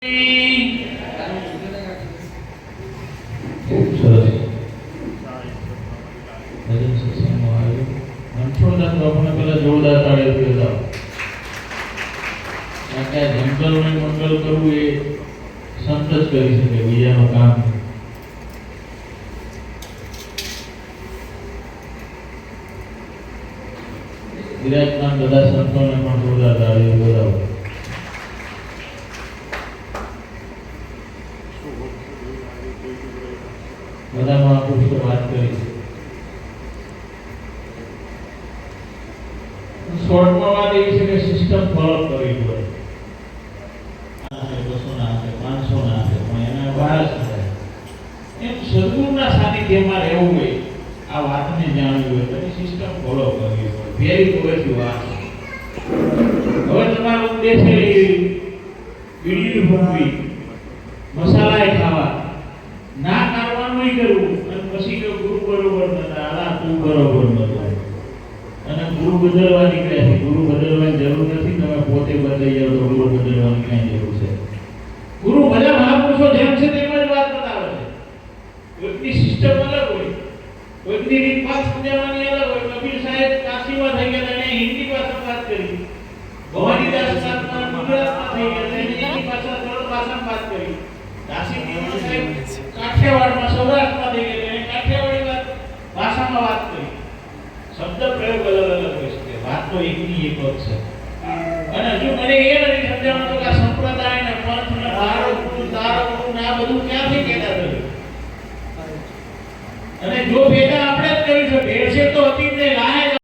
મંગલ કરવું એ સંત જ કરી શકે, બીજાનું કામ. વિરાજમાન બધા સંતોને પણ જોરદાર તાળીઓ બોલાવો. બધા મહાપુરુષો વાત કરી છે. શોર્ટમાં વાત એવી છે કે સિસ્ટમ ફોલો કરવી પડે. 200 ના હશે, 500 ના હશે, પણ એના બહાર એમ સદગુરુના સાનિધ્યમાં રહેવું હોય, આ વાતને જાણવી હોય તો સિસ્ટમ ફોલો કરવી પડે. વેરી પોઝિટિવ વાત. હવે તમારો ઉદ્દેશ છે બીડી ભૂખવી, મસાલા ખાવા, ના કરવાનું કરવું, અને પછી જો ગુરુ બરોબર નતા, આલા તું બરોબર નતો, અને ગુરુ બદલવા નીકળ્યા છે. ગુરુ બદલવાની જરૂર નથી, તમે પોતે બદલાઈ જાવ તો ગુરુ બદલવાની ક્યાં જરૂર છે? ગુરુ બધા મહાપુરુષો જેમ છે તેમ જ વાત બતાવે છે. કોઈકની સિસ્ટમ અલગ હોય, કોઈકની રીત વાત સમજાવવાની અલગ હોય. કબીર સાહેબ કાશીમાં થઈ ગયા, એને હિન્દી ભાષામાં વાત કરી. ભવાનીદાસ ગુજરાતમાં થઈ ગયા, એને હિન્દી ભાષા સરળ ભાષામાં વાત કરી. કાશીમાં સાહેબ કાઠિયાવાડમાં સૌરાષ્ટ્રમાં થઈ ગયા, એને કાઠિયાવાડી ભાષામાં વાત કરી. શબ્દ પ્રયોગ અલગ અલગ હોય છે, વાત તો એકની એક જ છે. અને હજુ મને એ નથી સમજાવવાનું કે આ સંપ્રદાય ને પંથ ને મારો ગુરુ તારો ગુરુ ને આ બધું ક્યાંથી પેદા થયું? અને જો પેદા આપણે જ કર્યું છે, ભેળસેળ તો અતીતને લાય